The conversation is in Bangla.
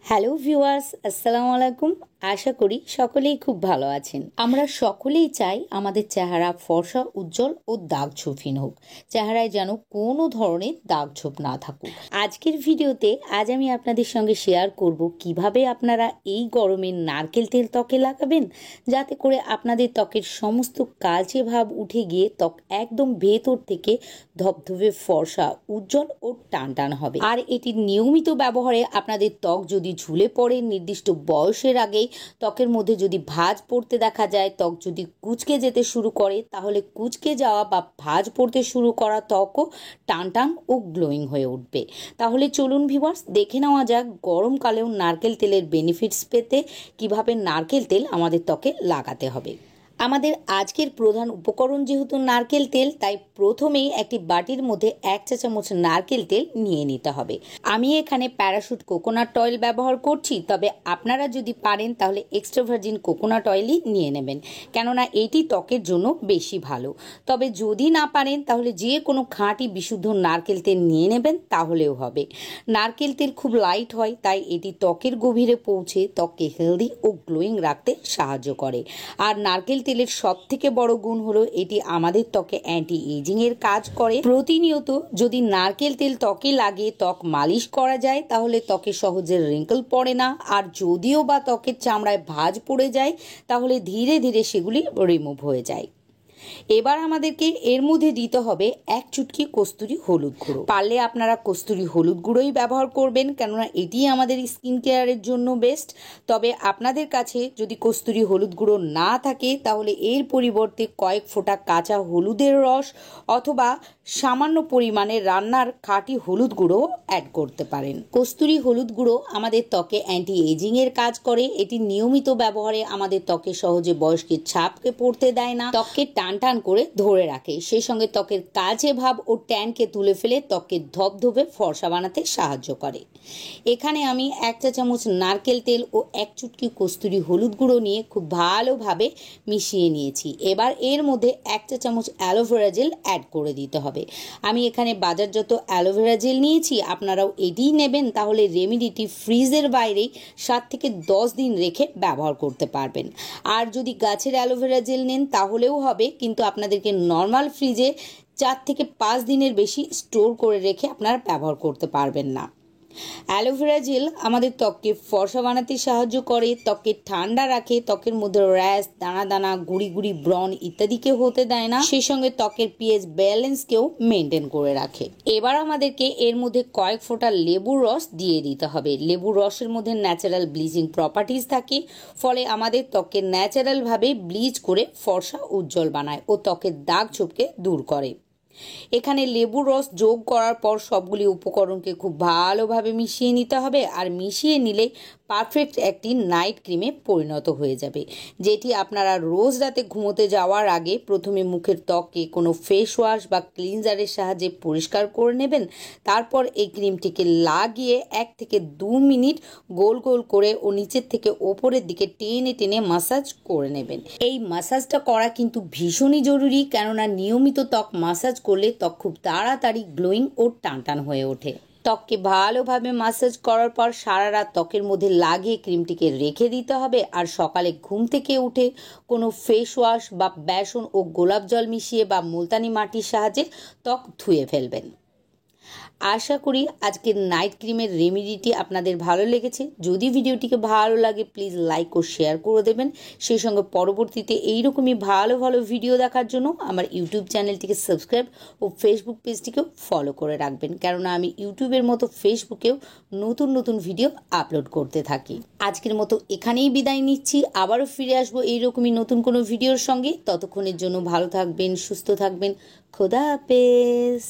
হ্যালো ভিউয়ার্স, আসসালামু আলাইকুম। আশা করি সকলেই খুব ভালো আছেন। আমরা সকলেই চাই আমাদের চেহারা ফর্সা, উজ্জ্বল ও দাগ ছোপহীন হোক। চেহারায় যেন কোনো ধরনের দাগ ছোপ না থাকুক। আজকের ভিডিওতে আজ আমি আপনাদের সঙ্গে শেয়ার করব কিভাবে আপনারা এই গরমে নারকেল তেল ত্বকে লাগাবেন, যাতে করে আপনাদের ত্বকের সমস্ত কালচে ভাব উঠে গিয়ে ত্বক একদম ভেতর থেকে ধবধবে ফর্সা, উজ্জ্বল ও টানটান হবে। আর এটির নিয়মিত ব্যবহারে আপনাদের ত্বক যদি ঝুলে পড়ে, নির্দিষ্ট বয়সের আগেই ত্বকের মধ্যে যদি ভাঁজ পড়তে দেখা যায়, ত্বক যদি কুঁচকে যেতে শুরু করে, তাহলে কুঁচকে যাওয়া বা ভাঁজ পড়তে শুরু করা ত্বকও টানটান ও গ্লোয়িং হয়ে উঠবে। তাহলে চলুন ভিউয়ার্স, দেখে নেওয়া যাক গরমকালেও নারকেল তেলের বেনিফিটস পেতে কিভাবে নারকেল তেল আমাদের ত্বকে লাগাতে হবে। আমাদের আজকের প্রধান উপকরণ যেহেতু নারকেল তেল, তাই প্রথমেই একটি বাটির মধ্যে 1 চা চামচ নারকেল তেল নিয়ে নিতে হবে। আমি এখানে প্যারাশুট কোকোনাট অয়েল ব্যবহার করছি, তবে আপনারা যদি পারেন তাহলে এক্সট্রা ভার্জিন কোকোনাট অয়েলই নিয়ে নেবেন, কেননা এটি ত্বকের জন্য বেশি ভালো। তবে যদি না পারেন তাহলে যে কোনো খাঁটি বিশুদ্ধ নারকেল তেল নিয়ে নেবেন, তাহলেও হবে। নারকেল তেল খুব লাইট হয়, তাই এটি ত্বকের গভীরে পৌঁছে ত্বককে হেলদি ও গ্লোয়িং রাখতে সাহায্য করে। আর নারকেল তেলের সব থেকে বড় গুণ হলো এটি আমাদের ত্বকে অ্যান্টি এজিং এর কাজ করে। প্রতিনিয়ত যদি নারকেল তেল ত্বকে লাগে, ত্বক মালিশ করা যায়, তাহলে ত্বকে সহজে রিঙ্কেল পড়ে না। আর যদিও বা ত্বকের চামড়ায় ভাঁজ পড়ে যায়, তাহলে ধীরে ধীরে সেগুলি রিমুভ হয়ে যায়। এবার আমাদেরকে এর মধ্যে দিতে হবে 1 চুটকি কস্তুরি হলুদ গুঁড়ো। পারলে আপনারা কস্তুরি হলুদ গুঁড়োই ব্যবহার করবেন, কেননা এটি আমাদের স্কিন কেয়ারের জন্য বেস্ট। তবে আপনাদের কাছে যদি কস্তুরি হলুদ গুঁড়ো না থাকে, তাহলে এর পরিবর্তে কয়েক ফোঁটা কাঁচা হলুদের রস অথবা সামান্য পরিমাণে রান্নার খাঁটি হলুদ গুঁড়ো অ্যাড করতে পারেন। কস্তুরি হলুদ গুঁড়ো আমাদের ত্বকে অ্যান্টি এজিং এর কাজ করে। এটি নিয়মিত ব্যবহারে আমাদের ত্বকে সহজে বয়সকে ছাপকে পড়তে দেয় না, ত্বককে টান করে ধরে রাখে। সেই সঙ্গে ত্বকের কালচে ভাব ও ট্যানকে তুলে ফেলে ত্বককে ধবধবে ফর্সা বানাতে সাহায্য করে। এখানে আমি 1 চা চামচ নারকেল তেল ও 1 চুটকি কস্তুরি হলুদ গুঁড়ো নিয়ে খুব ভালোভাবে মিশিয়ে নিয়েছি। এবার এর মধ্যে 1 চা চামচ অ্যালোভেরা জেল অ্যাড করে দিতে হবে। আমি এখানে বাজারজাত অ্যালোভেরা জেল নিয়েছি, আপনারাও এটিই নেবেন। তাহলে রেমেডিটি ফ্রিজের বাইরেই 7 থেকে 10 দিন রেখে ব্যবহার করতে পারবেন। আর যদি গাছের অ্যালোভেরা জেল নেন তাহলেও হবে, কিন্তু আপনাদেরকে নর্মাল ফ্রিজে 4 থেকে 5 দিনের বেশি স্টোর করে রেখে আপনারা ব্যবহার করতে পারবেন না। অ্যালোভেরা জেল আমাদের ত্বককে ফর্সা বানাতে সাহায্য করে, ত্বককে ঠান্ডা রাখে, ত্বকের মধ্যে র্যাশ, দানা দানা, গুড়ি গুড়ি, ব্রণ ইত্যাদিকে হতে দেয় না। সেই সঙ্গে ত্বকের পিএইচ ব্যালেন্সকেও মেনটেন করে রাখে। এবার আমাদেরকে এর মধ্যে কয়েক ফোঁটা লেবুর রস দিয়ে দিতে হবে। লেবুর রসের মধ্যে ন্যাচারাল ব্লিচিং প্রপার্টিজ থাকে, ফলে আমাদের ত্বককে ন্যাচারালভাবে ব্লিচ করে ফর্সা উজ্জ্বল বানায় ও ত্বকের দাগ ছোপকে দূর করে। এখানে লেবুর রস যোগ করার পর সবগুলি উপকরণকে খুব ভালোভাবে মিশিয়ে নিতে হবে। আর মিশিয়ে নিলেই পারফেক্ট একটি নাইট ক্রিমে পরিণত হয়ে যাবে, যেটি আপনারা রোজ রাতে ঘুমোতে যাওয়ার আগে প্রথমে মুখের ত্বককে কোনো ফেস ওয়াশ বা ক্লিনজারের সাহায্যে পরিষ্কার করে নেবেন। তারপর এই ক্রিমটিকে লাগিয়ে 1 থেকে 2 মিনিট গোল গোল করে ও নিচের থেকে ওপরের দিকে টেনে টেনে মাসাজ করে নেবেন। এই মাসাজটা করা কিন্তু ভীষণই জরুরি, কেননা নিয়মিত ত্বক মাসাজ করলে ত্বক খুব তাড়াতাড়ি গ্লোয়িং ও টানটান হয়ে ওঠে। ত্বককে ভালোভাবে মাসাজ করার পর সারা রাত ত্বকের মধ্যে লাগিয়ে ক্রিমটিকে রেখে দিতে হবে। আর সকালে ঘুম থেকে উঠে কোনো ফেস ওয়াশ বা বেসন ও গোলাপ জল মিশিয়ে বা মুলতানি মাটির সাহায্যে ত্বক ধুয়ে ফেলবেন। আশা করি আজকের নাইট ক্রিমের রেমেডিটি আপনাদের ভালো লেগেছে। যদি ভিডিওটিকে ভালো লাগে প্লিজ লাইক ও শেয়ার করে দেবেন। সেই সঙ্গে পরবর্তীতে এইরকমই ভালো ভালো ভিডিও দেখার জন্য আমার ইউটিউব চ্যানেলটিকে সাবস্ক্রাইব ও ফেসবুক পেজটিকেও ফলো করে রাখবেন, কেননা আমি ইউটিউবের মতো ফেসবুকেও নতুন নতুন ভিডিও আপলোড করতে থাকি। আজকের মতো এখানেই বিদায় নিচ্ছি, আবারও ফিরে আসবো এইরকমই নতুন কোনো ভিডিওর সঙ্গে। ততক্ষণের জন্য ভালো থাকবেন, সুস্থ থাকবেন। খোদা হাফেজ।